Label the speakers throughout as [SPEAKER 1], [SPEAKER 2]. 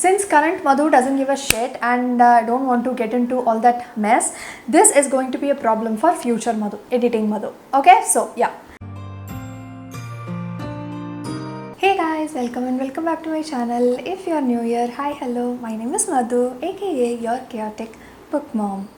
[SPEAKER 1] Since current Madhu doesn't give a shit and don't want to get into all that mess, this is going to be a problem for future Madhu, editing Madhu. Okay, so yeah. Hey guys, welcome back to my channel. If you are new here, hi, hello, my name is Madhu, aka your chaotic book mom.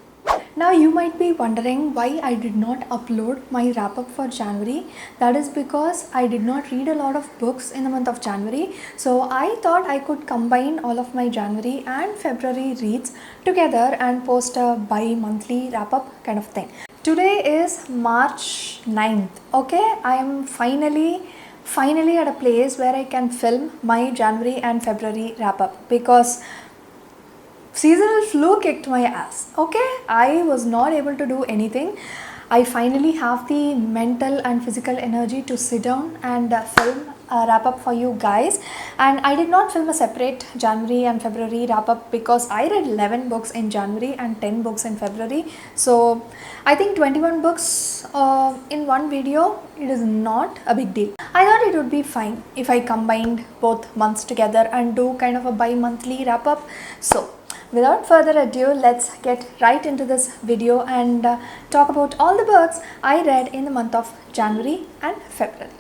[SPEAKER 1] Now you might be wondering why I did not upload my wrap up for January. That is because I did not read a lot of books in the month of January. So I thought I could combine all of my January and February reads together and post a bi-monthly wrap up kind of thing. Today is March 9th. Okay, I am finally at a place where I can film my January and February wrap up because seasonal flu kicked my ass. Okay, I was not able to do anything. I finally have the mental and physical energy to sit down and film a wrap up for you guys. And I did not film a separate January and February wrap up because I read 11 books in January and 10 books in February. So I think 21 books in one video, it is not a big deal. I thought it would be fine if I combined both months together and do kind of a bi-monthly wrap up. So without further ado, let's get right into this video and talk about all the books I read in the month of January and February.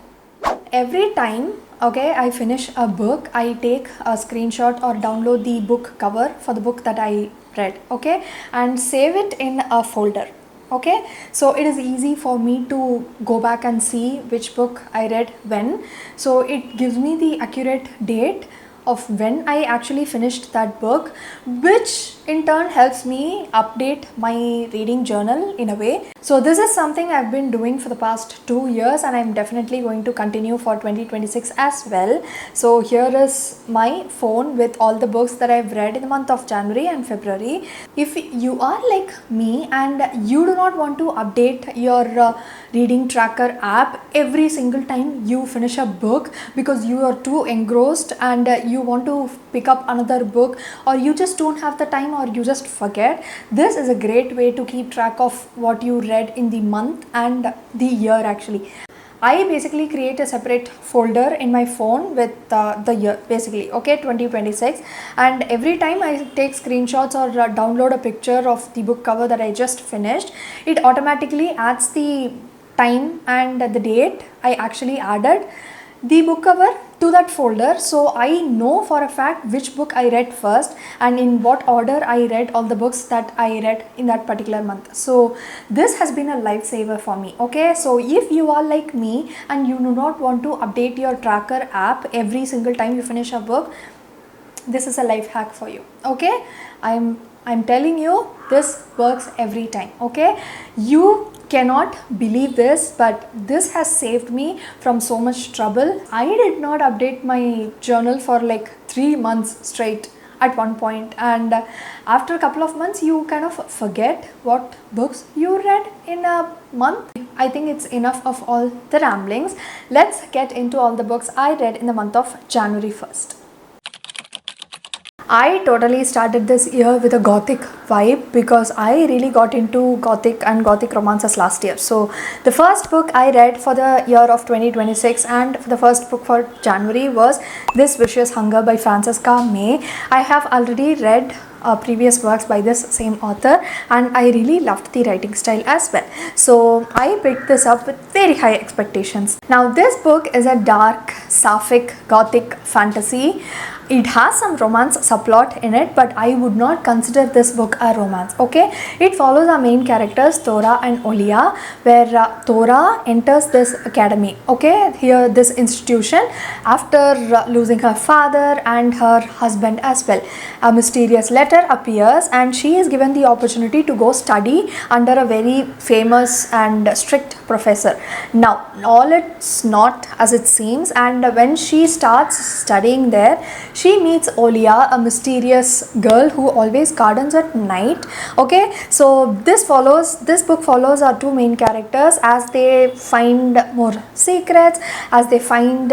[SPEAKER 1] Every time, okay, I finish a book, I take a screenshot or download the book cover for the book that I read, okay, and save it in a folder. Okay, so it is easy for me to go back and see which book I read when. So it gives me the accurate date of when I actually finished that book, which in turn helps me update my reading journal in a way. So this is something I've been doing for the past 2 years and I'm definitely going to continue for 2026 as well. So here is my phone with all the books that I've read in the month of January and February. If you are like me and you do not want to update your reading tracker app every single time you finish a book because you are too engrossed and you want to pick up another book, or you just don't have the time, or you just forget, this is a great way to keep track of what you read in the month and the year actually. I basically create a separate folder in my phone with the year basically, okay, 2026, and every time I take screenshots or download a picture of the book cover that I just finished, it automatically adds the time and the date I actually added the book cover to that folder, so I know for a fact which book I read first and in what order I read all the books that I read in that particular month. So this has been a lifesaver for me. Okay, so if you are like me and you do not want to update your tracker app every single time you finish a book, this is a life hack for you. Okay, I'm telling you, this works every time. Okay, you cannot believe this, but this has saved me from so much trouble. I did not update my journal for like 3 months straight at one point, and after a couple of months you kind of forget what books you read in a month. I think it's enough of all the ramblings. Let's get into all the books I read in the month of January first. I totally started this year with a gothic vibe because I really got into gothic and gothic romances last year. So the first book I read for the year of 2026 and the first book for January was This Vicious Hunger by Francisca May. I have already read previous works by this same author and I really loved the writing style as well. So I picked this up with very high expectations. Now this book is a dark, sapphic, gothic fantasy. It has some romance subplot in it, but I would not consider this book a romance. Okay, it follows our main characters Thora and Olia, where Thora enters this academy. Okay, here this institution after losing her father and her husband as well. A mysterious letter appears and she is given the opportunity to go study under a very famous and strict professor. Now all it's not as it seems, and when she starts studying there, she meets Olia, a mysterious girl who always gardens at night. Okay, so this book follows our two main characters as they find more secrets, as they find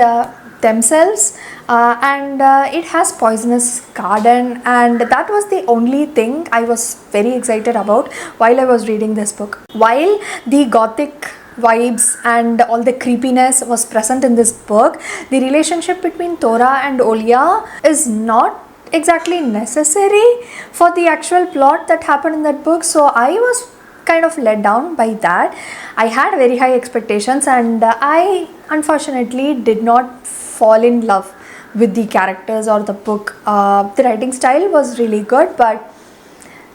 [SPEAKER 1] themselves, and it has poisonous garden, and that was the only thing I was very excited about while I was reading this book. While the gothic vibes and all the creepiness was present in this book, the relationship between Thora and Olia is not exactly necessary for the actual plot that happened in that book. So I was kind of let down by that. I had very high expectations, and I unfortunately did not fall in love with the characters or the book. The writing style was really good, but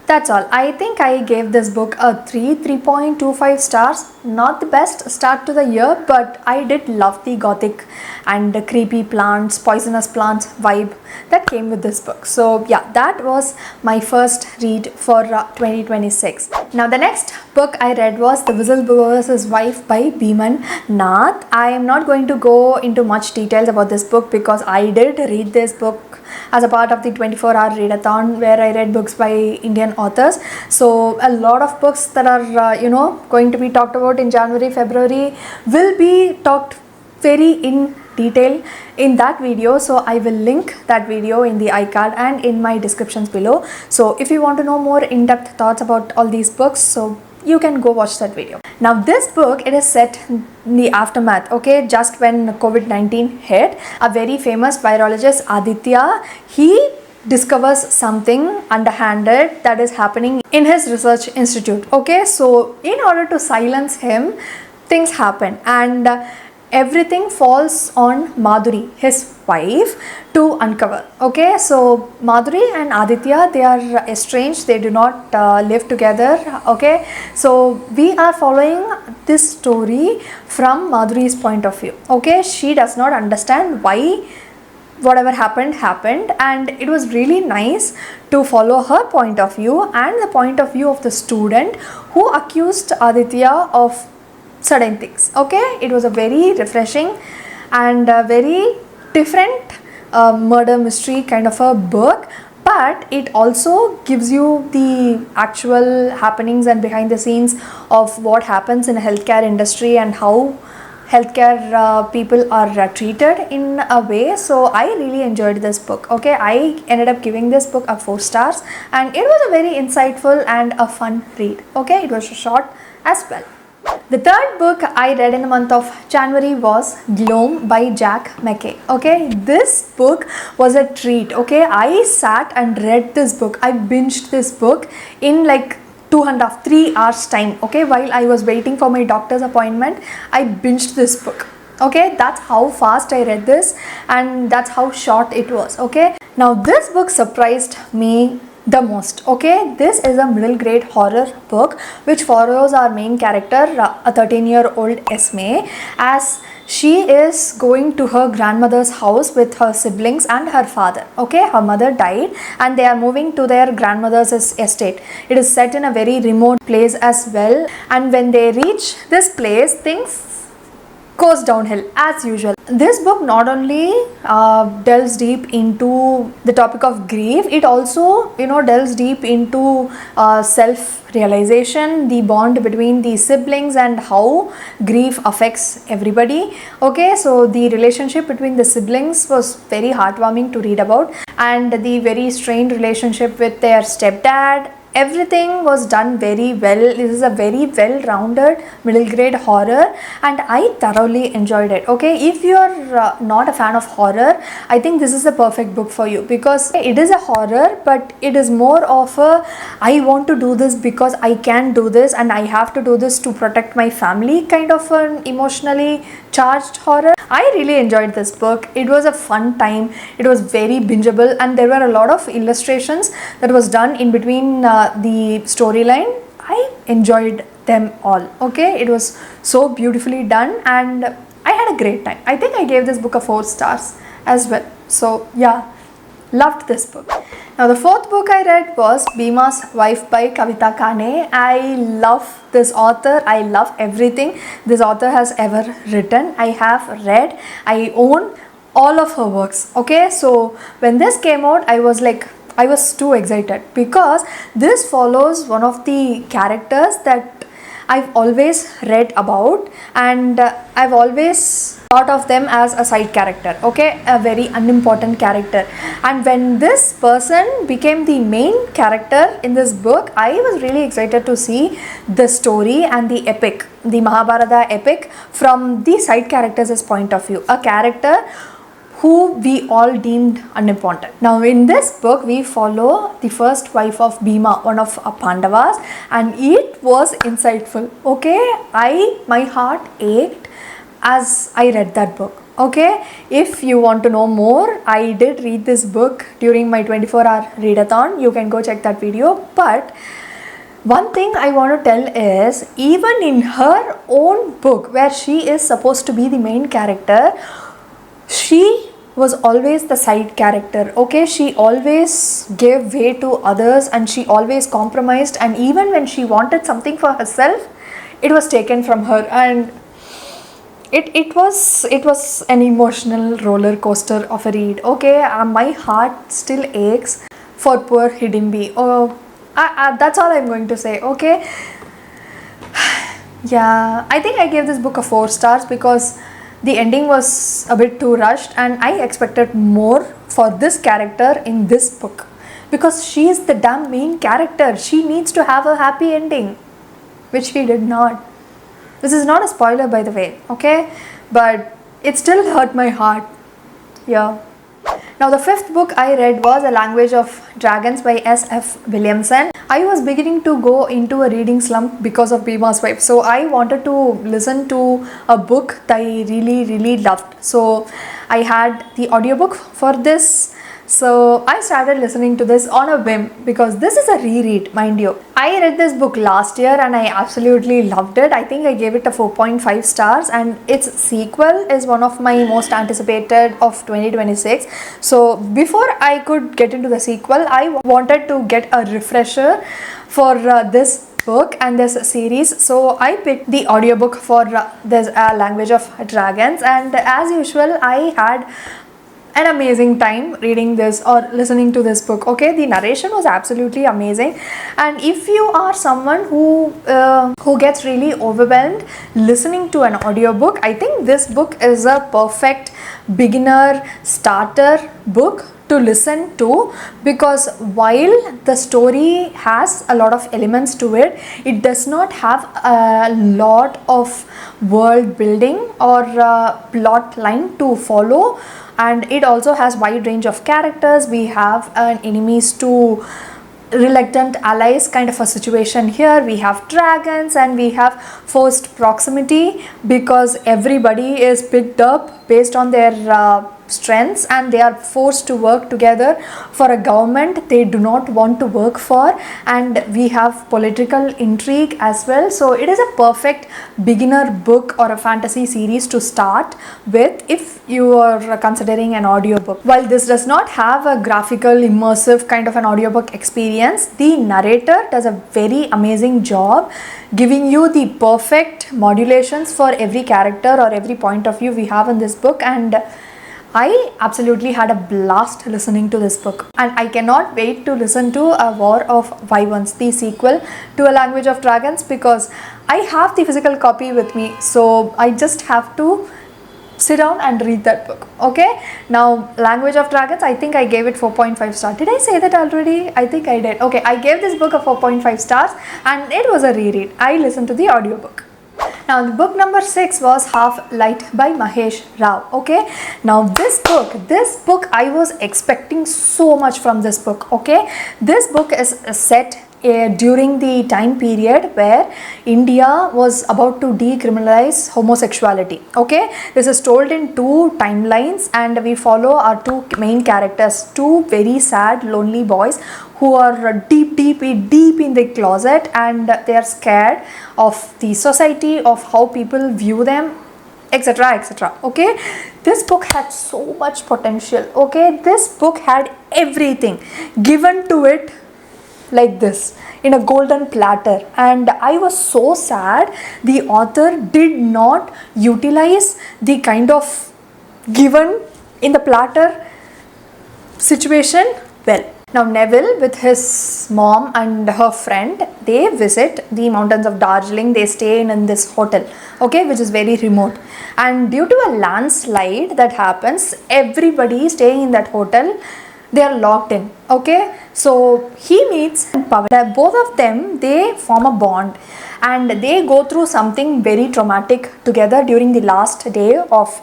[SPEAKER 1] that's all. I think I gave this book a 3.25 stars. Not the best start to the year, but I did love the gothic and the creepy plants, poisonous plants vibe that came with this book. So yeah, that was my first read for 2026. Now the next book I read was The Whistleblower's Wife by Bhiman Nath. I am not going to go into much details about this book because I did read this book as a part of the 24-hour readathon where I read books by Indian authors. So a lot of books that are going to be talked about in January, February will be talked very in detail in that video. So I will link that video in the iCard and in my descriptions below. So if you want to know more in-depth thoughts about all these books, so you can go watch that video. Now this book, it is set in the aftermath, okay, just when COVID-19 hit. A very famous virologist, Aditya, he discovers something underhanded that is happening in his research institute, okay. So in order to silence him, things happen, and everything falls on Madhuri, his wife, to uncover, okay. So Madhuri and Aditya, they are estranged, they do not live together, okay. So we are following this story from Madhuri's point of view, okay. She does not understand why whatever happened, and it was really nice to follow her point of view and the point of view of the student who accused Aditya of certain things, okay. It was a very refreshing and very different murder mystery kind of a book, but it also gives you the actual happenings and behind the scenes of what happens in the healthcare industry and how healthcare people are treated in a way. So I really enjoyed this book, okay. I ended up giving this book a 4 stars, and it was a very insightful and a fun read, okay. It was short as well. The third book I read in the month of January was Gloam by Jack McKay, okay. This book was a treat, okay. I sat and read this book. I binged this book in like 2.5-3 hours time, okay. While I was waiting for my doctor's appointment, I binged this book, okay. That's how fast I read this, and that's how short it was, okay. Now this book surprised me the most, okay. This is a middle grade horror book which follows our main character, a 13-year-old Esme, as she is going to her grandmother's house with her siblings and her father, okay. Her mother died and they are moving to their grandmother's estate. It is set in a very remote place as well, and when they reach this place, things goes downhill as usual. This book not only delves deep into the topic of grief, it also delves deep into self-realization, the bond between the siblings and how grief affects everybody, okay. So the relationship between the siblings was very heartwarming to read about, and the very strained relationship with their stepdad. Everything was done very well. This is a very well-rounded middle grade horror, and I thoroughly enjoyed it, okay. If you are not a fan of horror, I think this is the perfect book for you, because it is a horror, but it is more of a I want to do this because I can do this and I have to do this to protect my family kind of an emotionally charged horror. I really enjoyed this book. It was a fun time. It was very bingeable, and there were a lot of illustrations that was done in between the storyline. I enjoyed them all, okay. It was so beautifully done and I had a great time. I think I gave this book a 4 stars as well. So yeah, loved this book. Now the fourth book I read was Bhima's Wife by Kavita Kane. I love this author. I love everything this author has ever written. I have read, I own all of her works, okay. So when this came out, I was too excited, because this follows one of the characters that I've always read about, and I've always thought of them as a side character, okay, a very unimportant character. And when this person became the main character in this book, I was really excited to see the story and the epic, the Mahabharata epic, from the side characters' point of view. A character who we all deemed unimportant. Now in this book we follow the first wife of Bhima, one of Pandavas, and it was insightful. Okay, my heart ached as I read that book. Okay, if you want to know more, I did read this book during my 24-hour readathon. You can go check that video. But one thing I want to tell is, even in her own book, where she is supposed to be the main character, she was always the side character. Okay, she always gave way to others and she always compromised, and even when she wanted something for herself, it was taken from her, and it was an emotional roller coaster of a read. Okay, my heart still aches for poor Hidimbi. Oh, that's all I'm going to say. Okay, yeah, I think I gave this book a 4 stars because the ending was a bit too rushed, and I expected more for this character in this book, because she is the damn main character. She needs to have a happy ending, which she did not. This is not a spoiler, by the way, okay? But it still hurt my heart. Yeah. Now the 5th book I read was A Language of Dragons by S.F. Williamson. I was beginning to go into a reading slump because of Bhima's wife. So I wanted to listen to a book that I really loved. So I had the audiobook for this. So I started listening to this on a whim, because this is a reread, mind you. I read this book last year and I absolutely loved it. I think I gave it a 4.5 stars, and its sequel is one of my most anticipated of 2026. So before I could get into the sequel, I wanted to get a refresher for this book and this series. So I picked the audiobook for this Language of Dragons, and as usual I had an amazing time reading this or listening to this book. Okay, the narration was absolutely amazing, and if you are someone who gets really overwhelmed listening to an audiobook, I think this book is a perfect beginner starter book to listen to, because while the story has a lot of elements to it, it does not have a lot of world building or plot line to follow, and it also has wide range of characters. We have an enemies to reluctant allies kind of a situation here. We have dragons and we have forced proximity, because everybody is picked up based on their strengths and they are forced to work together for a government they do not want to work for, and we have political intrigue as well. So it is a perfect beginner book or a fantasy series to start with if you are considering an audiobook. While this does not have a graphical immersive kind of an audiobook experience, the narrator does a very amazing job giving you the perfect modulations for every character or every point of view we have in this book, and I absolutely had a blast listening to this book, and I cannot wait to listen to A War of Wyverns, the sequel to A Language of Dragons, because I have the physical copy with me, so I just have to sit down and read that book. Okay, now Language of Dragons, I think I gave it 4.5 stars. Did I say that already? I think I did. Okay, I gave this book a 4.5 stars and it was a reread. I listened to the audiobook. Now the book number 6 was Half Light by Mahesh Rao. Okay, now this book I was expecting so much from this book. Okay, this book is set during the time period where India was about to decriminalize homosexuality. Okay, this is told in 2 timelines and we follow our 2 main characters, 2 very sad lonely boys who are deep in the closet, and they are scared of the society, of how people view them, etc, etc. Okay, this book had so much potential. Okay, this book had everything given to it like this in a golden platter, and I was so sad the author did not utilize the kind of given in the platter situation well. Now Neville with his mom and her friend, they visit the mountains of Darjeeling. They stay in this hotel, okay, which is very remote, and due to a landslide that happens, everybody staying in that hotel, they are locked in. Okay, so he meets Pawan. Both of them, they form a bond and they go through something very traumatic together during the last day of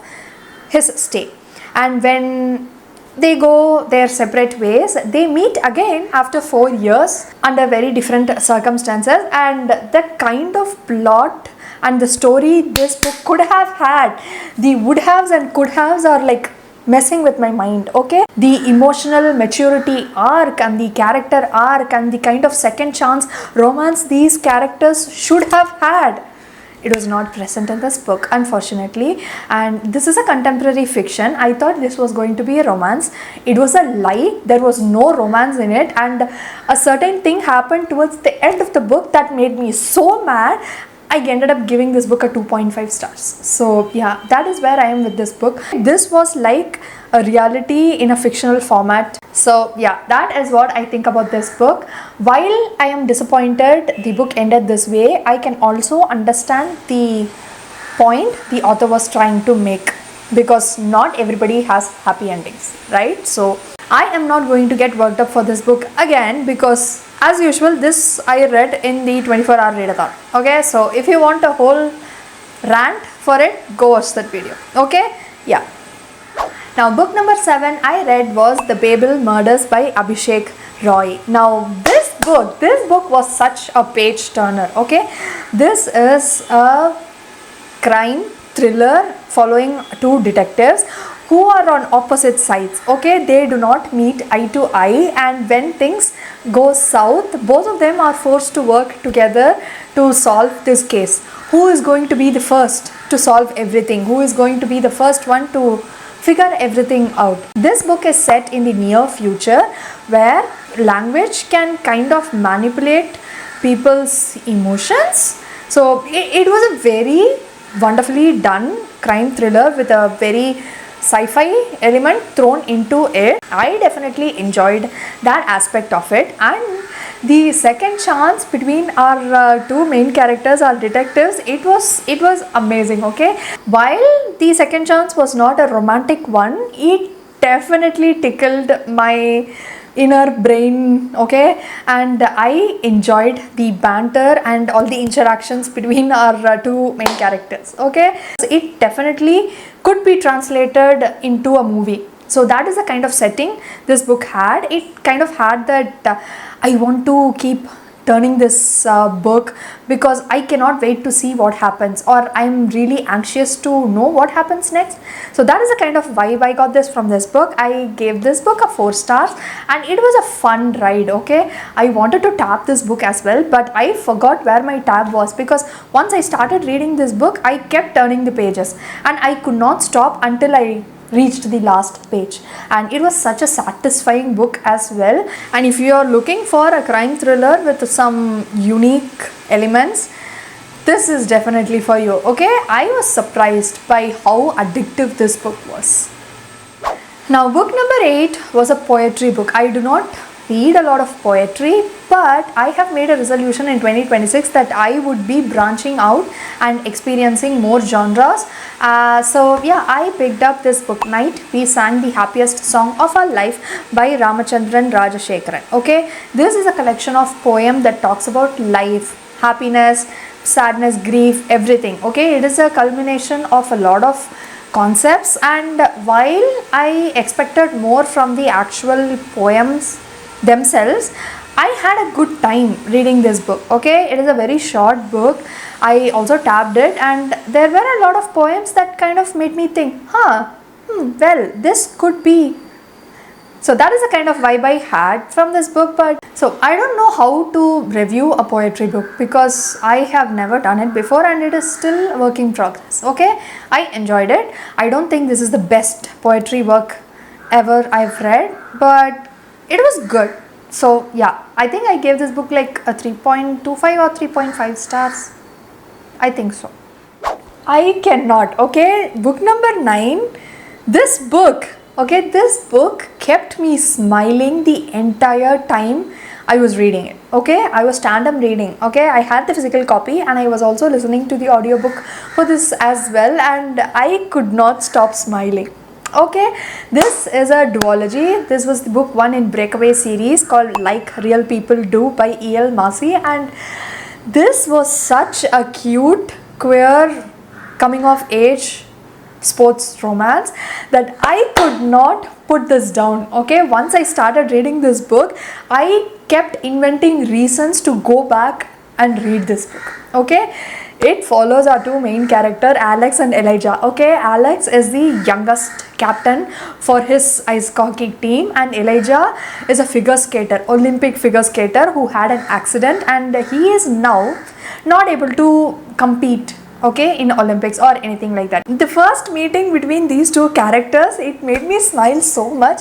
[SPEAKER 1] his stay. and when they go their separate ways, they meet again after 4 years under very different circumstances. And the kind of plot and the story this book could have had, the would haves and could haves are like messing with my mind. Okay, the emotional maturity arc and the character arc and the kind of second chance romance these characters should have had, it was not present in this book, unfortunately. And this is a contemporary fiction. I thought this was going to be a romance. It was a lie. There was no romance in it, and a certain thing happened towards the end of the book that made me so mad. I ended up giving this book a 2.5 stars. So yeah, that is where I am with this book. This was like a reality in a fictional format. So yeah, that is what I think about this book. While I am disappointed the book ended this way, I can also understand the point the author was trying to make, because not everybody has happy endings, right? So I am not going to get worked up for this book again, because as usual this I read in the 24-hour readathon. Okay, so if you want a whole rant for it, go watch that video. Okay, yeah. Now book number 7 I read was The Babel Murders by Abhishek Roy. Now this book was such a page turner. Okay, this is a crime thriller following two detectives who are on opposite sides. Okay, they do not meet eye to eye, and when things go south, both of them are forced to work together to solve this case. Who is going to be the first to solve everything? Who is going to be the first one to figure everything out? This book is set in the near future, where language can kind of manipulate people's emotions. So it was a very wonderfully done crime thriller with a very sci-fi element thrown into it. I definitely enjoyed that aspect of it, and the second chance between our two main characters, our detectives, it was amazing. Okay, while the second chance was not a romantic one, it definitely tickled my inner brain. Okay, and I enjoyed the banter and all the interactions between our two main characters. Okay, so it definitely could be translated into a movie. So that is the kind of setting this book had. It kind of had that I want to keep turning this book because I cannot wait to see what happens, or I'm really anxious to know what happens next. So that is the kind of vibe I got this from this book. I gave this book a 4 stars, and it was a fun ride. Okay, I wanted to tab this book as well, but I forgot where my tab was, because once I started reading this book I kept turning the pages and I could not stop until I reached the last page, and it was such a satisfying book as well. And if you are looking for a crime thriller with some unique elements, this is definitely for you. Okay, I was surprised by how addictive this book was. Now book number 8 was a poetry book. I do not read a lot of poetry, but I have made a resolution in 2026 that I would be branching out and experiencing more genres. So yeah, I picked up this book, Night We Sang the Happiest Song of Our Life by Ramachandran Rajashekharan. Okay, this is a collection of poems that talks about life, happiness, sadness, grief, everything. Okay, it is a culmination of a lot of concepts, and while I expected more from the actual poems themselves, I had a good time reading this book. Okay, it is a very short book. I also tabbed it, and there were a lot of poems that kind of made me think, well, this could be. So that is the kind of vibe I had from this book. But so I don't know how to review a poetry book because I have never done it before, and it is still a work in progress. Okay, I enjoyed it. I don't think this is the best poetry work ever I've read, but it was good. So yeah, I think I gave this book like a 3.25 or 3.5 stars. I think so. I cannot. Okay, book number 9. This book kept me smiling the entire time I was reading it. Okay, I was tandem reading. Okay, I had the physical copy and I was also listening to the audiobook for this as well, and I could not stop smiling. Okay, this is a duology. This was the book 1 in Breakaway series called Like Real People Do by E.L. Massey, and this was such a cute queer coming of age sports romance that I could not put this down. Okay, once I started reading this book, I kept inventing reasons to go back and read this book. Okay, it follows our two main characters, Alex and Elijah. Okay, Alex is the youngest captain for his ice hockey team, and Elijah is a figure skater, Olympic figure skater who had an accident, and he is now not able to compete, okay, in Olympics or anything like that. The first meeting between these two characters, it made me smile so much.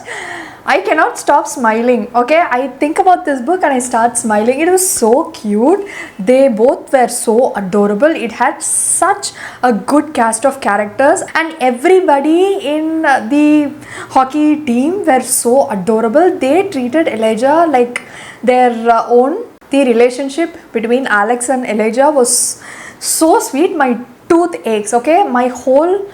[SPEAKER 1] I cannot stop smiling. Okay, I think about this book and I start smiling. It was so cute. They both were so adorable. It had such a good cast of characters, and everybody in the hockey team were so adorable. They treated Elijah like their own. The relationship between Alex and Elijah was so sweet. My tooth aches. Okay, my whole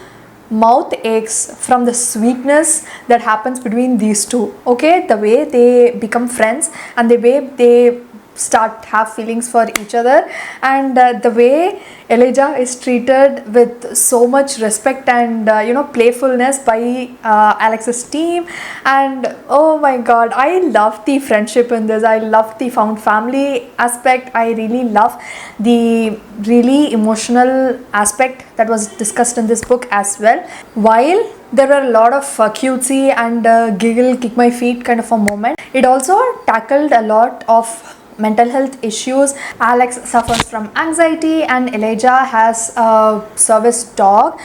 [SPEAKER 1] mouth aches from the sweetness that happens between these two. Okay, the way they become friends and the way they start have feelings for each other, and the way Elijah is treated with so much respect and playfulness by Alex's team. And oh my god, I love the friendship in this. I love the found family aspect. I really love the really emotional aspect that was discussed in this book as well. While there were a lot of cutesy and giggle, kick my feet kind of a moment, it also tackled a lot of mental health issues. Alex suffers from anxiety and Elijah has a service dog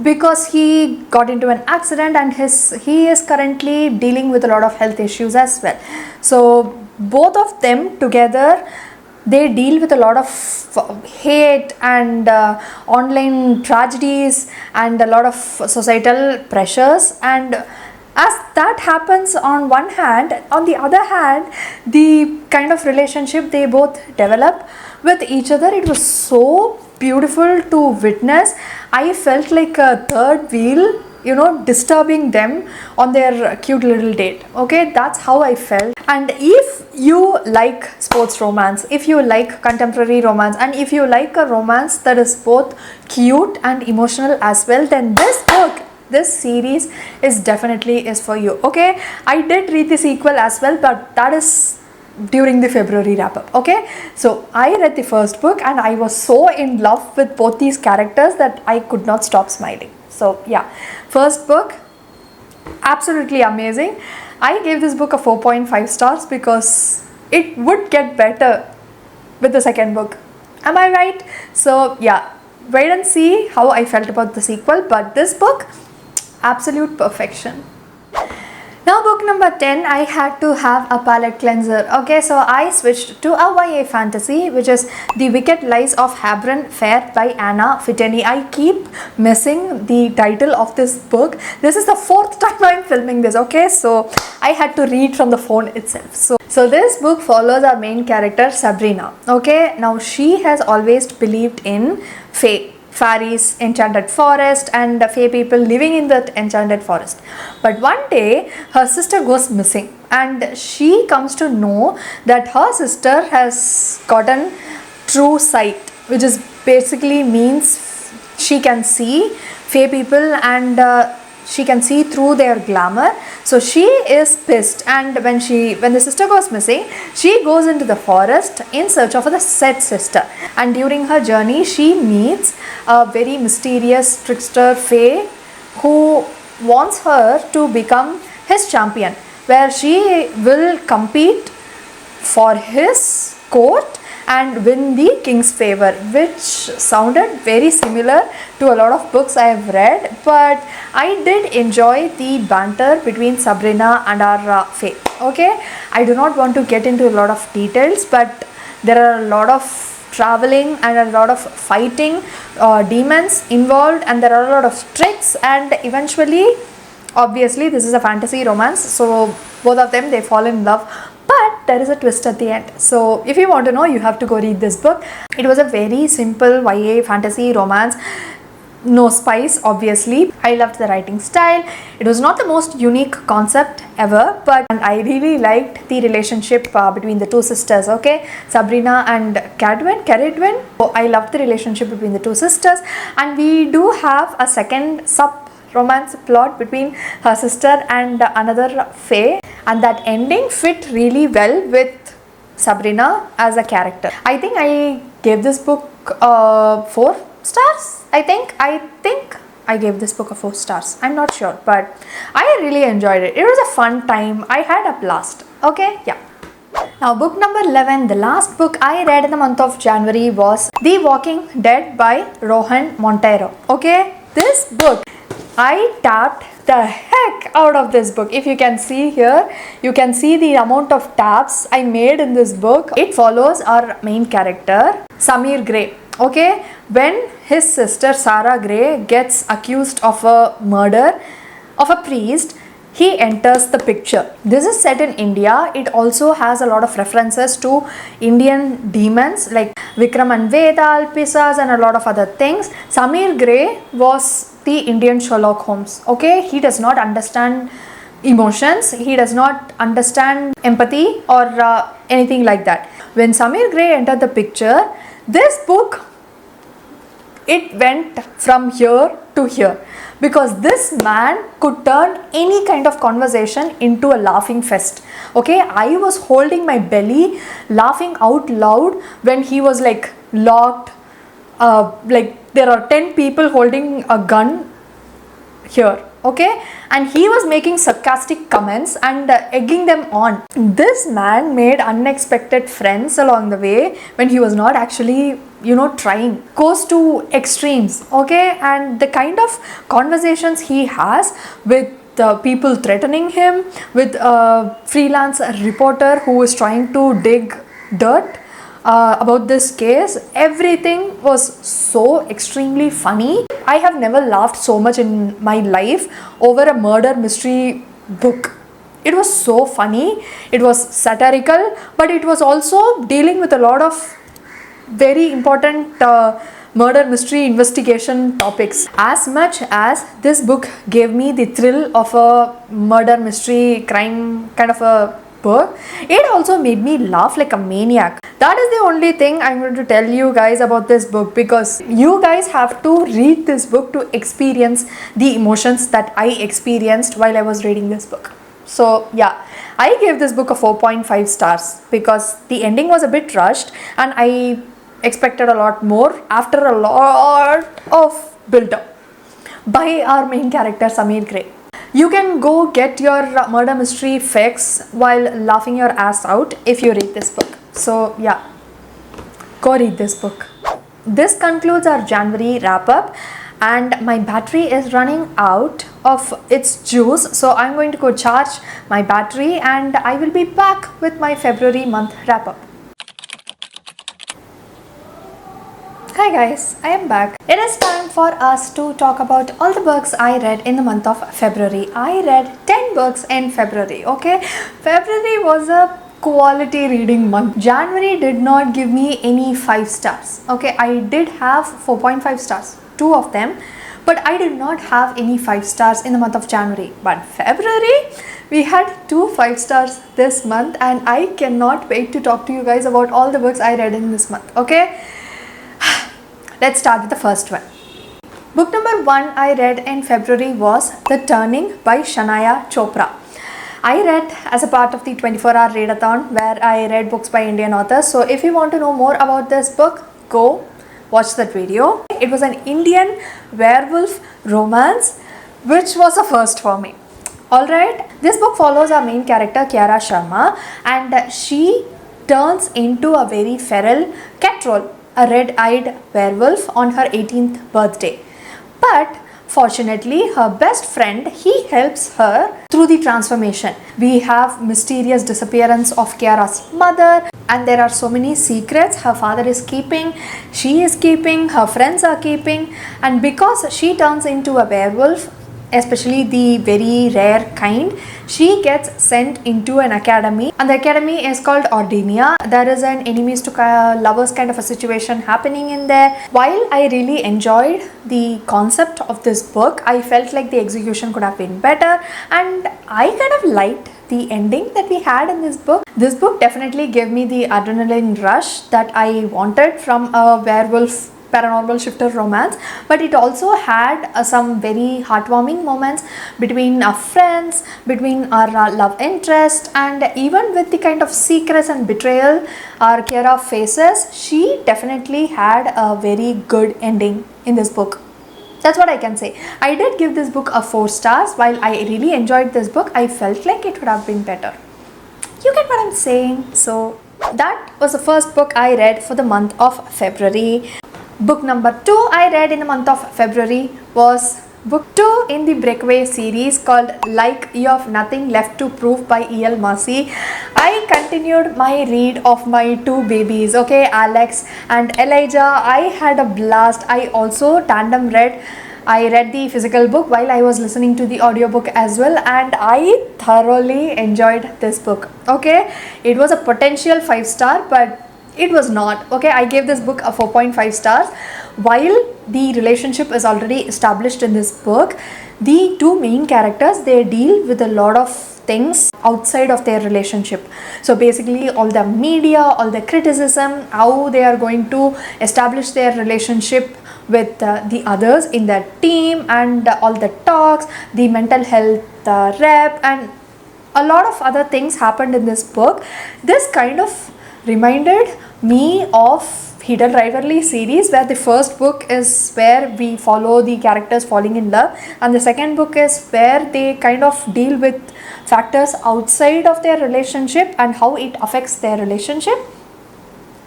[SPEAKER 1] because he got into an accident, and he is currently dealing with a lot of health issues as well. So both of them together, they deal with a lot of hate and online tragedies and a lot of societal pressures, and as that happens on one hand, on the other hand, the kind of relationship they both develop with each other, it was so beautiful to witness. I felt like a third wheel, disturbing them on their cute little date. Okay, that's how I felt. And if you like sports romance, if you like contemporary romance, and if you like a romance that is both cute and emotional as well, then this series is definitely for you. Okay, I did read the sequel as well, but that is during the February wrap up. Okay, so I read the first book and I was so in love with both these characters that I could not stop smiling. So yeah, first book, absolutely amazing. I gave this book a 4.5 stars because it would get better with the second book. Am I right? So yeah, wait and see how I felt about the sequel, but this book, absolute perfection. Now book number 10, I had to have a palette cleanser. Okay, so I switched to a YA fantasy, which is The Wicked Lies of Habron Fair by Anna Fitteni. I keep missing the title of this book. This is the fourth time I'm filming this. Okay, so I had to read from the phone itself. So this book follows our main character Sabrina. Okay, now she has always believed in fairies, enchanted forest, and fae people living in that enchanted forest. But one day her sister goes missing, and she comes to know that her sister has gotten true sight, which is basically means she can see fae people and she can see through their glamour. So she is pissed, and when the sister goes missing, she goes into the forest in search of the said sister, and during her journey she meets a very mysterious trickster fae who wants her to become his champion, where she will compete for his court and win the king's favor, which sounded very similar to a lot of books I have read, but I did enjoy the banter between Sabrina and our fae. Okay, I do not want to get into a lot of details, but there are a lot of traveling and a lot of fighting demons involved, and there are a lot of tricks, and eventually, obviously this is a fantasy romance, so both of them, they fall in love. But there is a twist at the end. So if you want to know, you have to go read this book. It was a very simple YA fantasy romance. No spice, obviously. I loved the writing style. It was not the most unique concept ever, but I really liked the relationship between the two sisters. Okay, Sabrina and Caradwin. So I loved the relationship between the two sisters, and we do have a second sub romance plot between her sister and another Fae, and that ending fit really well with Sabrina as a character. I think I gave this book 4 stars. I think I gave this book a 4 stars. I'm not sure, but I really enjoyed it. It was a fun time. I had a blast. Okay, yeah. Now, book number 11, the last book I read in the month of January was The Walking Dead by Rohan Montero. Okay, this book, I tapped the heck out of this book. If you can see here, you can see the amount of taps I made in this book. It follows our main character, Samir Gray. Okay, when his sister Sarah Gray gets accused of a murder of a priest, he enters the picture. This is set in India. It also has a lot of references to Indian demons like Vikram and Vedal, Pisas, and a lot of other things. Samir Gray was the Indian Sherlock Holmes. Okay, he does not understand emotions, he does not understand empathy or anything like that. When Samir Gray entered the picture, this book, it went from here to here, because this man could turn any kind of conversation into a laughing fest. Okay, I was holding my belly laughing out loud when he was like locked, like there are 10 people holding a gun here. Okay, and he was making sarcastic comments and egging them on. This man made unexpected friends along the way when he was not actually, trying. Goes to extremes. Okay, and the kind of conversations he has with people threatening him, with a freelance reporter who is trying to dig dirt about this case, everything was so extremely funny. I have never laughed so much in my life over a murder mystery book. It was so funny, it was satirical, but it was also dealing with a lot of very important murder mystery investigation topics. As much as this book gave me the thrill of a murder mystery crime kind of a book, it also made me laugh like a maniac. That is the only thing I'm going to tell you guys about this book, because you guys have to read this book to experience the emotions that I experienced while I was reading this book. So yeah, I gave this book a 4.5 stars because the ending was a bit rushed and I expected a lot more after a lot of build-up by our main character Samir Gray. You can go get your murder mystery fix while laughing your ass out if you read this book. So yeah, go read this book. This concludes our January wrap up, and my battery is running out of its juice, so I'm going to go charge my battery and I will be back with my February month wrap up. Hi guys, I am back. It is time for us to talk about all the books I read in the month of February. I read 10 books in February, okay? February was a quality reading month. January did not give me any 5 stars, okay? I did have 4.5 stars, 2 of them, but I did not have any 5 stars in the month of January. But February, we had 2 5 stars this month, and I cannot wait to talk to you guys about all the books I read in this month, okay? Let's start with the first one. Book number 1 I read in February was The Turning by Shania Chopra. I read as a part of the 24-hour readathon where I read books by Indian authors. So if you want to know more about this book, go watch that video. It was an Indian werewolf romance, which was a first for me. Alright, this book follows our main character Kiara Sharma, and she turns into a very feral cat troll, a red-eyed werewolf on her 18th birthday. But fortunately, her best friend, he helps her through the transformation. We have mysterious disappearance of Kiara's mother, and there are so many secrets her father is keeping, she is keeping, her friends are keeping, and because she turns into a werewolf, especially the very rare kind, she gets sent into an academy, and the academy is called Ordinia. There is an enemies to lovers kind of a situation happening in there. While I really enjoyed the concept of this book, I felt like the execution could have been better, and I kind of liked the ending that we had in this book. This book definitely gave me the adrenaline rush that I wanted from a werewolf paranormal shifter romance, but it also had some very heartwarming moments between our friends, between our love interest, and even with the kind of secrets and betrayal our Kiara faces. She definitely had a very good ending in this book. That's what I can say. I did give this book a 4 stars. While I really enjoyed this book, I felt like it would have been better. You get what I'm saying? So that was the first book I read for the month of February. Book number 2 I read in the month of February was book 2 in the Breakaway series called Like You Have Nothing Left to Prove by E.L. Marcy. I continued my read of my 2 babies, okay, Alex and Elijah. I had a blast. I also tandem read. I read the physical book while I was listening to the audiobook as well, and I thoroughly enjoyed this book. Okay, it was a potential 5-star, but it was not. Okay, I gave this book a 4.5 stars. While the relationship is already established in this book, the 2 main characters, they deal with a lot of things outside of their relationship. So basically all the media, all the criticism, how they are going to establish their relationship with the others in their team, and all the talks, the mental health rep, and a lot of other things happened in this book. This kind of reminded me of Hidden Rivalry series, where the first book is where we follow the characters falling in love, and the second book is where they kind of deal with factors outside of their relationship and how it affects their relationship.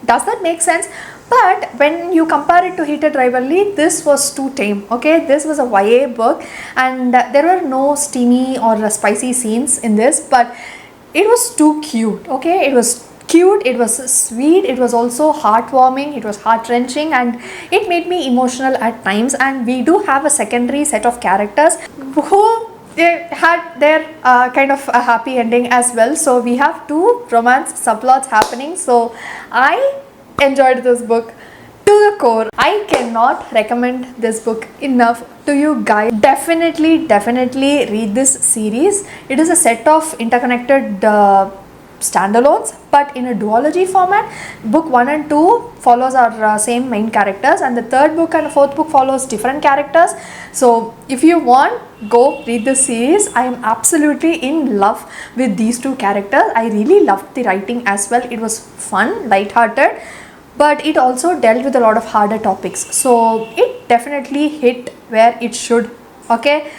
[SPEAKER 1] Does that make sense? But when you compare it to Heated Rivalry, this was too tame. Okay, this was a YA book, and there were no steamy or spicy scenes in this, but it was too cute. Okay, it was cute, it was sweet, it was also heartwarming, it was heart-wrenching, and it made me emotional at times. And we do have a secondary set of characters who they had their kind of a happy ending as well. So we have 2 romance subplots happening. So I enjoyed this book to the core. I cannot recommend this book enough to you guys. Definitely read this series. It is a set of interconnected standalones, but in a duology format. Book 1 and 2 follows our same main characters, and the 3rd book and the 4th book follows different characters. So if you want, go read this series. I am absolutely in love with these 2 characters. I really loved the writing as well. It was fun, light-hearted, but it also dealt with a lot of harder topics. So it definitely hit where it should. Okay,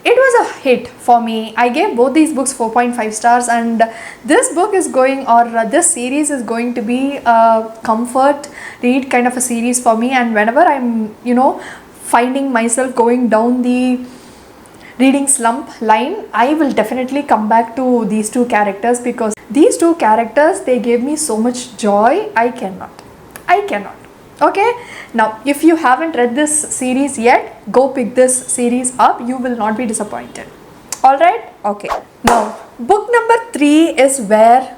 [SPEAKER 1] it was a hit for me. I gave both these books 4.5 stars, and this book is going, or this series is going to be a comfort read kind of a series for me. And whenever I'm finding myself going down the reading slump line, I will definitely come back to these 2 characters, because these 2 characters, they gave me so much joy. I cannot. Okay, now if you haven't read this series yet, go pick this series up. You will not be disappointed. Alright, okay. Now book number 3 is where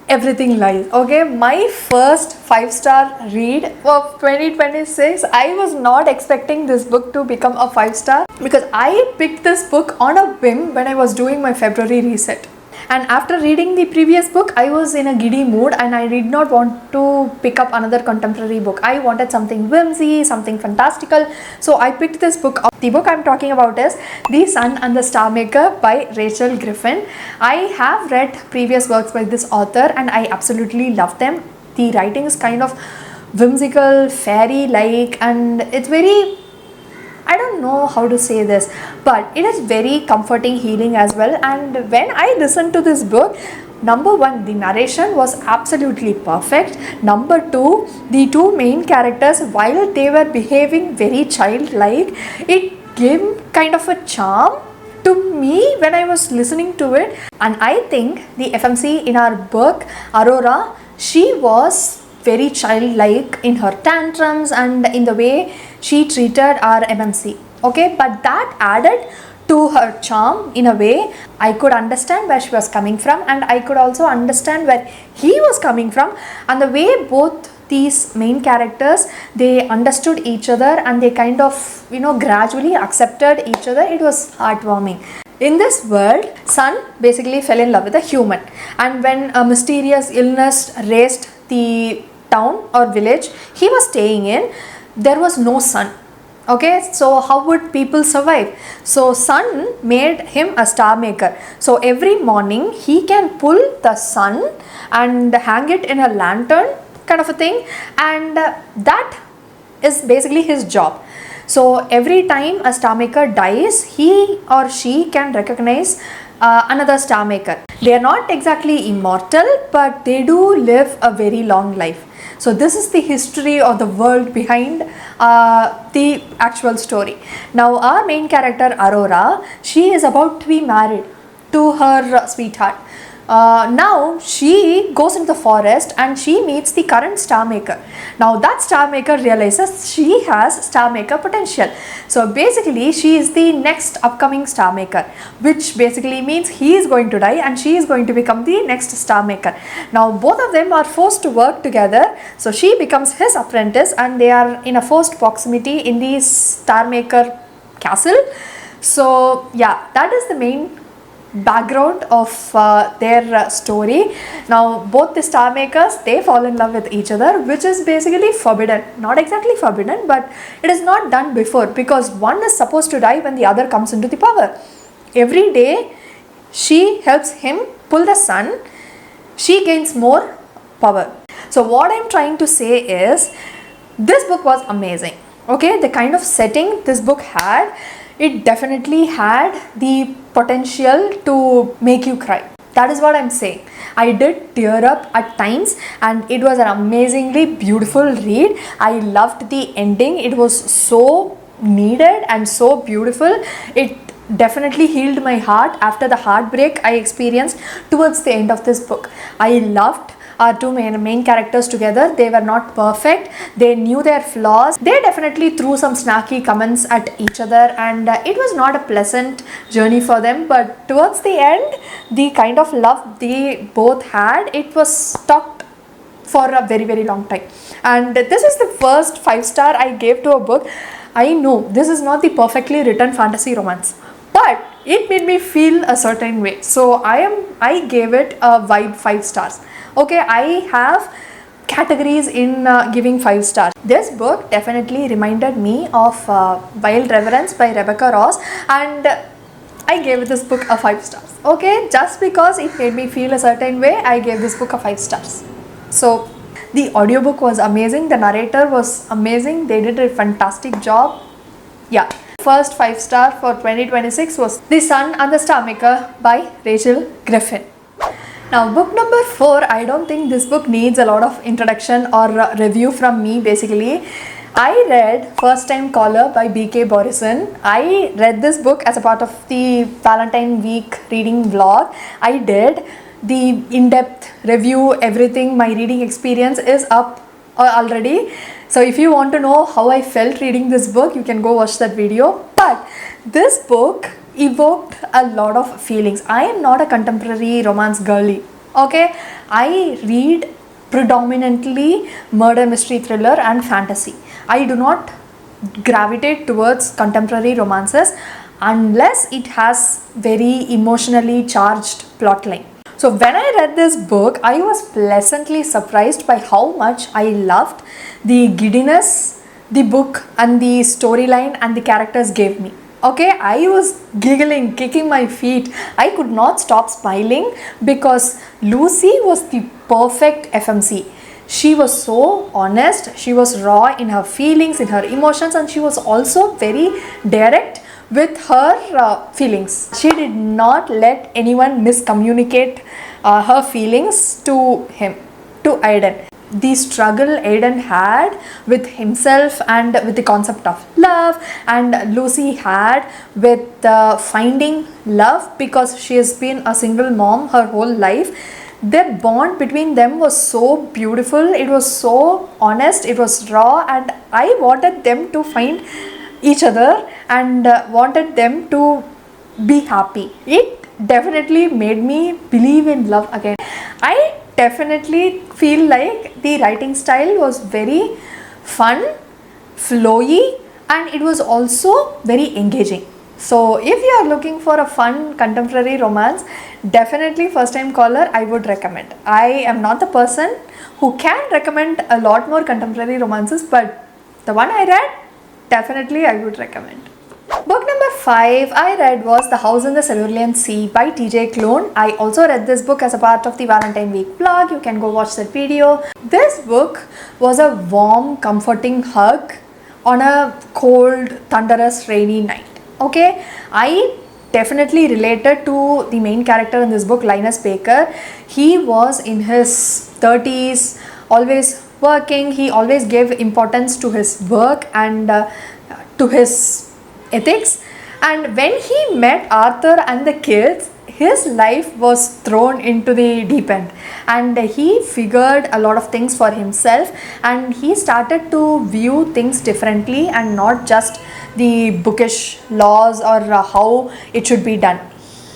[SPEAKER 1] everything lies. Okay, my first 5-star read of 2026. I was not expecting this book to become a 5-star, because I picked this book on a whim when I was doing my February reset. And after reading the previous book, I was in a giddy mood, and I did not want to pick up another contemporary book. I wanted something whimsy, something fantastical. So I picked this book up. The book I'm talking about is The Sun and the Star Maker by Rachel Griffin. I have read previous works by this author, and I absolutely love them. The writing is kind of whimsical, fairy-like, and it's very, I don't know how to say this, but it is very comforting, healing as well. And when I listened to this book, number 1, the narration was absolutely perfect. Number 2, the 2 main characters, while they were behaving very childlike, it gave kind of a charm to me when I was listening to it. And I think the FMC in our book, Aurora, she was very childlike in her tantrums and in the way she treated our MMC. Okay, but that added to her charm in a way. I could understand where she was coming from, and I could also understand where he was coming from, and the way both these main characters, they understood each other, and they kind of gradually accepted each other. It was heartwarming. In this world, Sun basically fell in love with a human, and when a mysterious illness razed the town or village he was staying in, there was no sun. Okay, so how would people survive? So sun made him a star maker. So every morning he can pull the sun and hang it in a lantern kind of a thing, and that is basically his job. So every time a star maker dies, he or she can recognize another star maker. They are not exactly immortal, but they do live a very long life. So this is the history of the world behind the actual story. Now our main character Aurora, she is about to be married to her sweetheart. Now she goes into the forest and she meets the current star maker. Now that star maker realizes she has star maker potential. So basically she is the next upcoming star maker, which basically means he is going to die and she is going to become the next star maker. Now both of them are forced to work together. So she becomes his apprentice and they are in a forced proximity in the star maker castle. So yeah, that is the main background of their story. Now both the star makers, they fall in love with each other, which is basically forbidden. Not exactly forbidden, but it is not done before, because one is supposed to die when the other comes into the power. Every day she helps him pull the sun, she gains more power. So what I'm trying to say is, this book was amazing. Okay, the kind of setting this book had, it definitely had the potential to make you cry. That is what I'm saying. I did tear up at times and it was an amazingly beautiful read. I loved the ending. It was so needed and so beautiful. It definitely healed my heart after the heartbreak I experienced towards the end of this book. I loved our two main characters together. They were not perfect. They knew their flaws. They definitely threw some snarky comments at each other, and it was not a pleasant journey for them. But towards the end, the kind of love they both had, it was stuck for a very, very long time. And this is the first 5-star I gave to a book. I know this is not the perfectly written fantasy romance, but it made me feel a certain way. So I gave it a wide 5 stars. Okay, I have categories in giving 5 stars. This book definitely reminded me of Wild Reverence by Rebecca Ross, and I gave this book a 5 stars. Okay, just because it made me feel a certain way, I gave this book a 5 stars. So the audiobook was amazing, the narrator was amazing, they did a fantastic job. Yeah. First 5-star for 2026 was The Sun and the Star Maker by Rachel Griffin. Now book number 4, I don't think this book needs a lot of introduction or review from me. Basically, I read First Time Caller by B.K. Borison. I read this book as a part of the Valentine Week reading vlog. I did the in-depth review, everything, my reading experience is up already. So if you want to know how I felt reading this book, you can go watch that video. But this book evoked a lot of feelings. I am not a contemporary romance girly. Okay, I read predominantly murder mystery thriller and fantasy. I do not gravitate towards contemporary romances unless it has very emotionally charged plotline. So when I read this book, I was pleasantly surprised by how much I loved the giddiness the book and the storyline and the characters gave me. Okay, I was giggling, kicking my feet. I could not stop smiling because Lucy was the perfect FMC. She was so honest, she was raw in her feelings, in her emotions, and she was also very direct with her feelings. She did not let anyone miscommunicate her feelings to him, to Aiden. The struggle Aiden had with himself and with the concept of love, and Lucy had with finding love because she has been a single mom her whole life. Their bond between them was so beautiful, it was so honest, it was raw, and I wanted them to find each other and wanted them to be happy. It definitely made me believe in love again. I definitely feel like the writing style was very fun, flowy, and it was also very engaging. So if you are looking for a fun contemporary romance, definitely First Time Caller I would recommend. I am not the person who can recommend a lot more contemporary romances, but the one I read, definitely I would recommend. Book number 5 I read was The House in the Cerulean Sea by TJ Klune. I also read this book as a part of the Valentine Week vlog. You can go watch that video. This book was a warm, comforting hug on a cold, thunderous, rainy night. Okay, I definitely related to the main character in this book, Linus Baker. He was in his 30s, always working. He always gave importance to his work and to his ethics, and when he met Arthur and the kids, his life was thrown into the deep end, and he figured a lot of things for himself, and he started to view things differently and not just the bookish laws or how it should be done.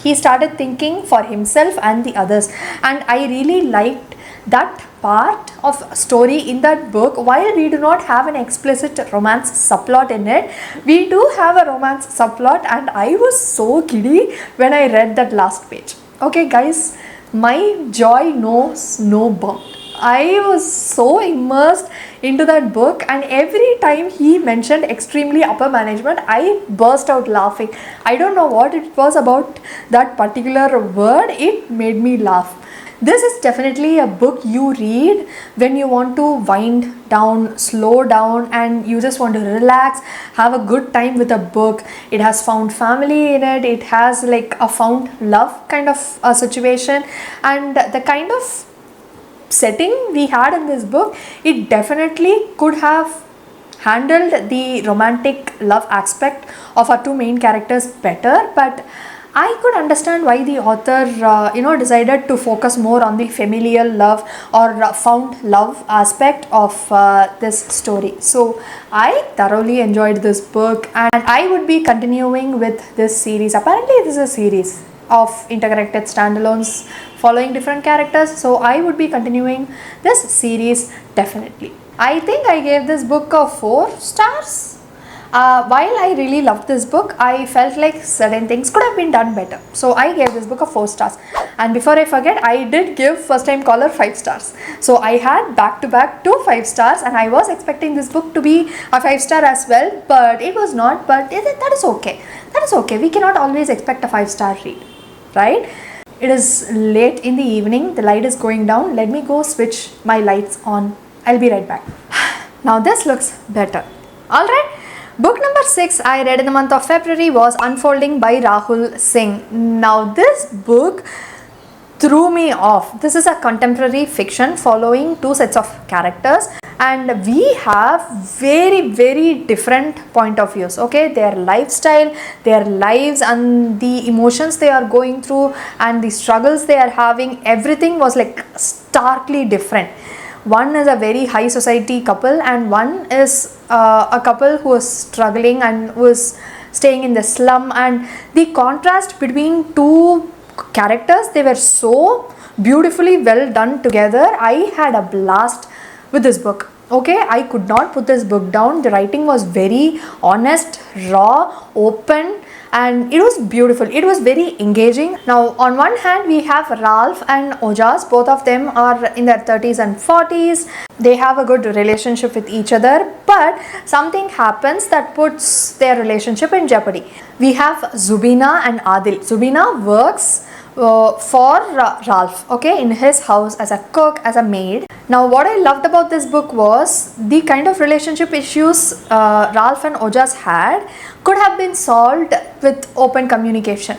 [SPEAKER 1] He started thinking for himself and the others, and I really liked that part of story in that book. While we do not have an explicit romance subplot in it, we do have a romance subplot, and I was so giddy when I read that last page. Okay guys, my joy knows no bound. I was so immersed into that book, and every time he mentioned extremely upper management, I burst out laughing. I don't know what it was about that particular word, it made me laugh. This is definitely a book you read when you want to wind down, slow down, and you just want to relax, have a good time with a book. It has found family in it, it has like a found love kind of a situation, and the kind of setting we had in this book, it definitely could have handled the romantic love aspect of our two main characters better, but I could understand why the author decided to focus more on the familial love or found love aspect of this story. So I thoroughly enjoyed this book, and I would be continuing with this series. Apparently this is a series of interconnected standalones following different characters, so I would be continuing this series definitely. I think I gave this book a 4 stars. While I really loved this book, I felt like certain things could have been done better. So I gave this book a 4 stars. And before I forget, I did give First Time Caller 5 stars. So I had back to back 2 5 stars, and I was expecting this book to be a 5 star as well, but it was not. But that is okay. That is okay. We cannot always expect a 5 star read, right? It is late in the evening. The light is going down. Let me go switch my lights on. I'll be right back. Now this looks better. Alright. Book number 6 I read in the month of February was Unfolding by Rahul Singh. Now this book threw me off. This is a contemporary fiction following 2 sets of characters, and we have very different point of views. Okay, their lifestyle, their lives, and the emotions they are going through and the struggles they are having, everything was like starkly different. One is a very high society couple, and one is a couple who is struggling and who is staying in the slum, and the contrast between 2 characters, they were so beautifully well done together. I had a blast with this book. Okay, I could not put this book down. The writing was very honest, raw, open, and it was beautiful. It was very engaging. Now on one hand we have Ralph and Ojas. Both of them are in their 30s and 40s. They have a good relationship with each other, but something happens that puts their relationship in jeopardy. We have Zubina and Adil. Zubina works for Ralph, okay, in his house as a cook, as a maid. Now what I loved about this book was the kind of relationship issues Ralph and Ojas had could have been solved with open communication.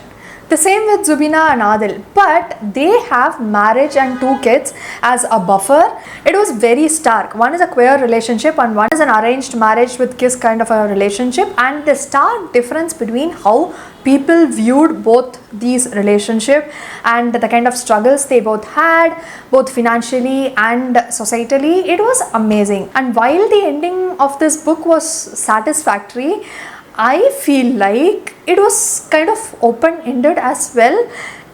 [SPEAKER 1] The same with Zubina and Adil, but they have marriage and 2 kids as a buffer. It was very stark. One is a queer relationship and one is an arranged marriage with kiss kind of a relationship, and the stark difference between how people viewed both these relationships and the kind of struggles they both had, both financially and societally, it was amazing. And while the ending of this book was satisfactory, I feel like it was kind of open-ended as well.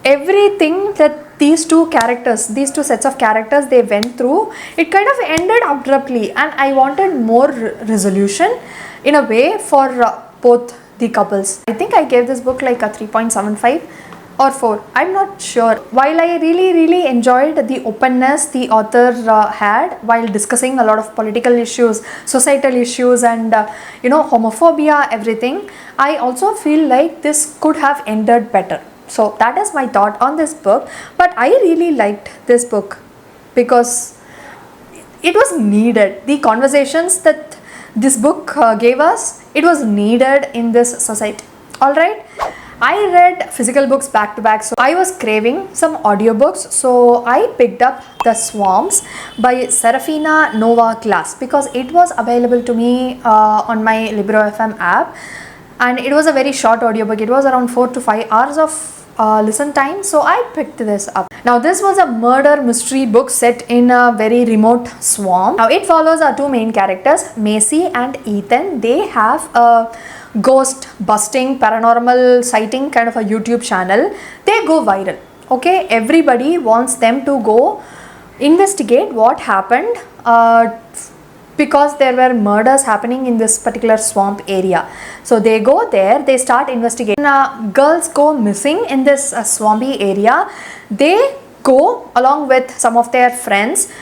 [SPEAKER 1] Everything that these 2 characters, these 2 sets of characters they went through, it kind of ended abruptly, and I wanted more resolution in a way for both the couples. I think I gave this book like a 3.75 or 4, I'm not sure. While I really enjoyed the openness the author had while discussing a lot of political issues, societal issues, and homophobia, everything, I also feel like this could have ended better. So that is my thought on this book. But I really liked this book because it was needed. The conversations that this book gave us, it was needed in this society. Alright, I read physical books back to back, so I was craving some audiobooks, so I picked up The Swarms by Serafina Nova Glass because it was available to me on my Libro FM app, and it was a very short audiobook. It was around 4 to 5 hours of listen time, so I picked this up. Now this was a murder mystery book set in a very remote swamp. Now it follows our two main characters, Macy and Ethan. They have a ghost busting paranormal sighting kind of a YouTube channel. They go viral. Okay, everybody wants them to go investigate what happened because there were murders happening in this particular swamp area. So they go there, they start investigating. Girls go missing in this swampy area. They go along with some of their friends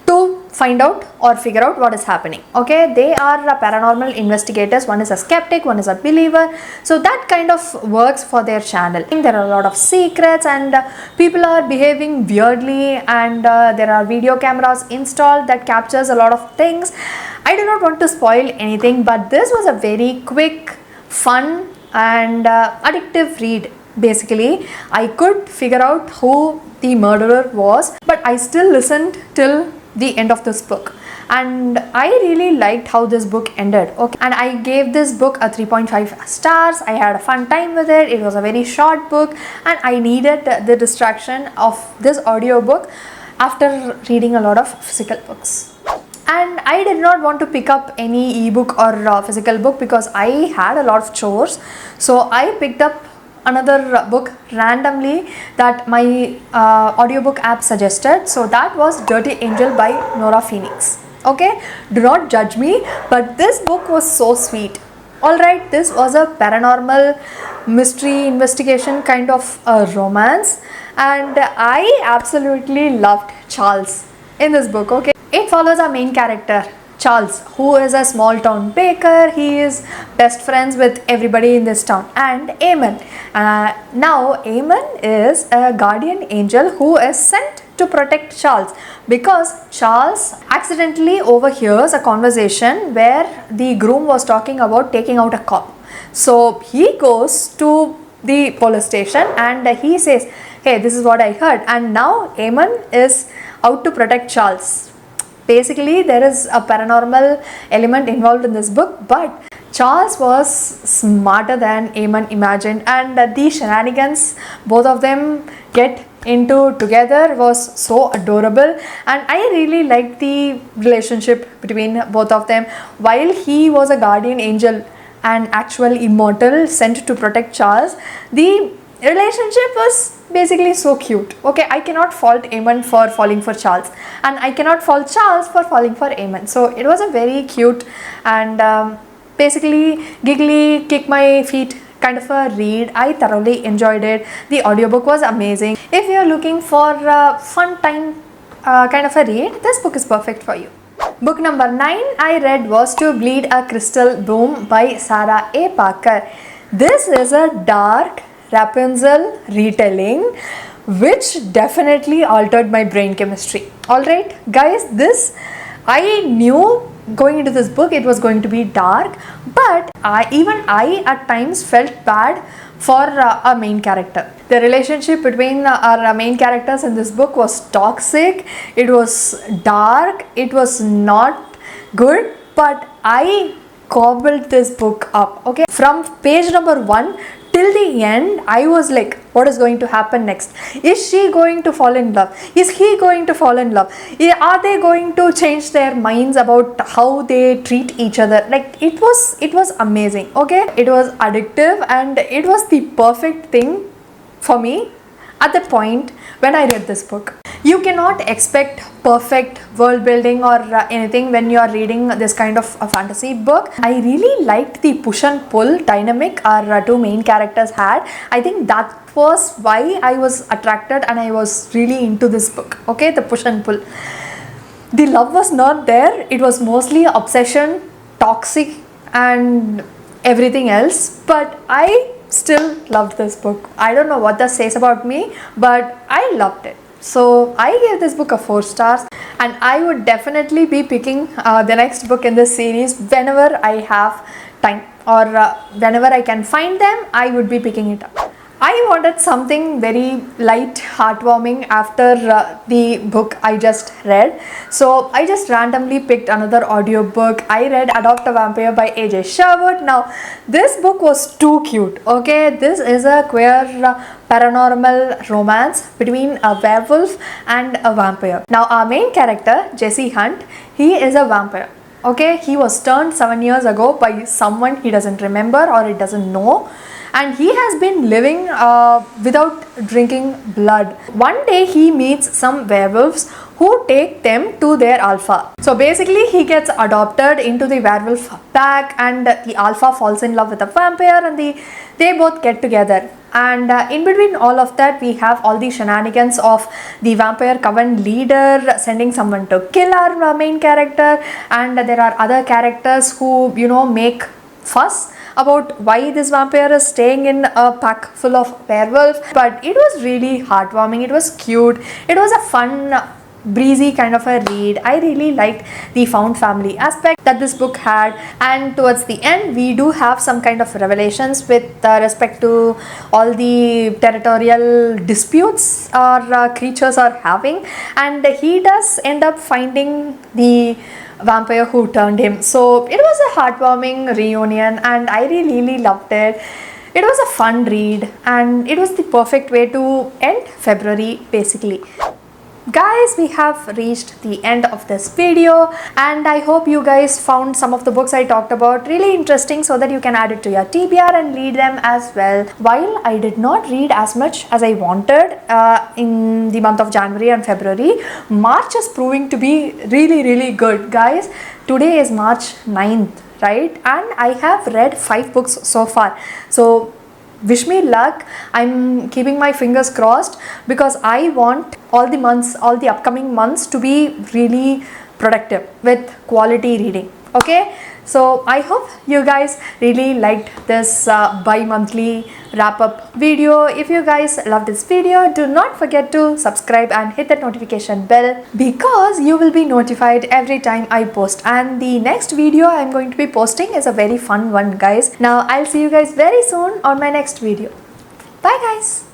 [SPEAKER 1] to find out or figure out what is happening. Okay, they are paranormal investigators. One is a skeptic, one is a believer. So that kind of works for their channel. There are a lot of secrets and people are behaving weirdly, and there are video cameras installed that captures a lot of things. I do not want to spoil anything, but this was a very quick, fun and addictive read. Basically, I could figure out who the murderer was, but I still listened till the end of this book, and I really liked how this book ended. Okay, and I gave this book a 3.5 stars. I had a fun time with it. It was a very short book, and I needed the distraction of this audiobook after reading a lot of physical books. And I did not want to pick up any ebook or physical book because I had a lot of chores, so I picked up another book randomly that my audiobook app suggested. So that was Dirty Angel by Nora Phoenix. Okay, do not judge me, but this book was so sweet. Alright, this was a paranormal mystery investigation kind of a romance, and I absolutely loved Charles in this book. Okay, it follows our main character Charles, who is a small town baker. He is best friends with everybody in this town, and Eamon. Now Eamon is a guardian angel who is sent to protect Charles because Charles accidentally overhears a conversation where the groom was talking about taking out a cop. So he goes to the police station and he says, hey, this is what I heard, and now Eamon is out to protect Charles. Basically, there is a paranormal element involved in this book, but Charles was smarter than Eamon imagined, and the shenanigans both of them get into together was so adorable, and I really liked the relationship between both of them. While he was a guardian angel, an actual immortal sent to protect Charles, the relationship was basically so cute. Okay, I cannot fault Eamon for falling for Charles, and I cannot fault Charles for falling for Eamon. So it was a very cute and basically giggly, kick my feet kind of a read. I thoroughly enjoyed it. The audiobook was amazing. If you are looking for a fun time kind of a read, this book is perfect for you. Book number 9 I read was To Bleed a Crystal Bloom by Sarah A. Parker. This is a dark Rapunzel retelling which definitely altered my brain chemistry. Alright guys, this I knew going into this book it was going to be dark, but even I at times felt bad for a main character. The relationship between our main characters in this book was toxic, it was dark, it was not good, but I gobbled this book up. Okay, from page number 1 till the end, I was like, what is going to happen next? Is she going to fall in love? Is he going to fall in love? Are they going to change their minds about how they treat each other? Like it was amazing. Okay, it was addictive and it was the perfect thing for me at the point when I read this book. You cannot expect perfect world building or anything when you are reading this kind of a fantasy book. I really liked the push and pull dynamic our two main characters had. I think that was why I was attracted and I was really into this book. Okay, the push and pull. The love was not there. It was mostly obsession, toxic, and everything else. But I still loved this book. I don't know what that says about me, but I loved it. So I gave this book a 4 stars, and I would definitely be picking the next book in this series whenever I have time, or whenever I can find them. I would be picking it up. I wanted something very light, heartwarming after the book I just read. So I just randomly picked another audiobook. I read Adopt a Vampire by AJ Sherwood. Now this book was too cute. Okay, this is a queer paranormal romance between a werewolf and a vampire. Now our main character, Jesse Hunt, he is a vampire. Okay, he was turned 7 years ago by someone he doesn't remember or he doesn't know, and he has been living without drinking blood. One day he meets some werewolves who take them to their alpha. So basically he gets adopted into the werewolf pack, and the alpha falls in love with the vampire, and they both get together. And in between all of that, we have all the shenanigans of the vampire coven leader sending someone to kill our main character, and there are other characters who, you know, make fuss about why this vampire is staying in a pack full of werewolves. But it was really heartwarming, it was cute, it was a fun, breezy kind of a read. I really liked the found family aspect that this book had, and towards the end we do have some kind of revelations with respect to all the territorial disputes our creatures are having, and he does end up finding the vampire who turned him. So it was a heartwarming reunion, and I really loved it. It was a fun read, and it was the perfect way to end February basically. Guys, we have reached the end of this video, and I hope you guys found some of the books I talked about really interesting, so that you can add it to your TBR and read them as well. While I did not read as much as I wanted in the month of January and February, March is proving to be really good. Guys, today is March 9th, right? And I have read 5 books so far. So wish me luck. I'm keeping my fingers crossed, because I want all the upcoming months to be really productive with quality reading. Okay, so I hope you guys really liked this bi-monthly wrap-up video. If you guys loved this video, do not forget to subscribe and hit that notification bell, because you will be notified every time I post. And the next video I'm going to be posting is a very fun one, guys. Now I'll see you guys very soon on my next video. Bye guys.